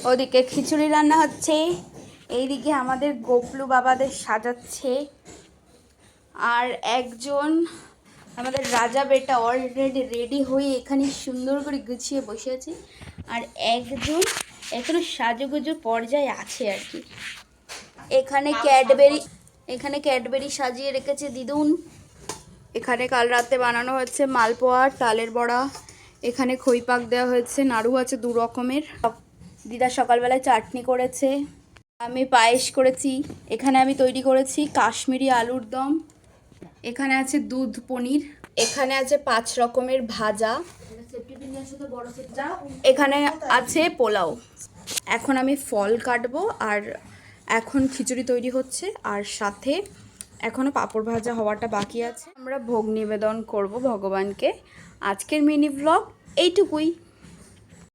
ওদিকে খিচুড়ি রান্না হচ্ছে, এইদিকে আমাদের গোপলু বাবাদের সাজাচ্ছে, আর একজন আমাদের রাজা বেটা অলরেডি রেডি হয়ে এখানে সুন্দর করে গুছিয়ে বসে আছে, আর একজন এখনো সাজুগুজুর পর্যায়ে আছে আর কি। এখানে ক্যাডবেরি সাজিয়ে রেখেছে দিদুন। এখানে কাল রাতে বানানো হচ্ছে মালপোয়া, তালের বড়া, এখানে খই পাক দেওয়া হয়েছে, নাড়ু আছে 2 রকমের। দিদা সকালবেলায় চাটনি করেছে, আমি পায়েস করেছি। এখানে আমি তৈরি করেছি কাশ্মীরি আলুর দম, এখানে আছে দুধ পনির, এখানে আছে 5 রকমের ভাজা, এখানে আছে পোলাও। এখন আমি ফল কাটবো, আর এখন খিচুড়ি তৈরি হচ্ছে, আর সাথে এখনও পাঁপড় ভাজা হওয়াটা বাকি আছে। আমরা ভোগ নিবেদন করব ভগবানকে। আজকের মিনি ব্লগ এইটুকুই।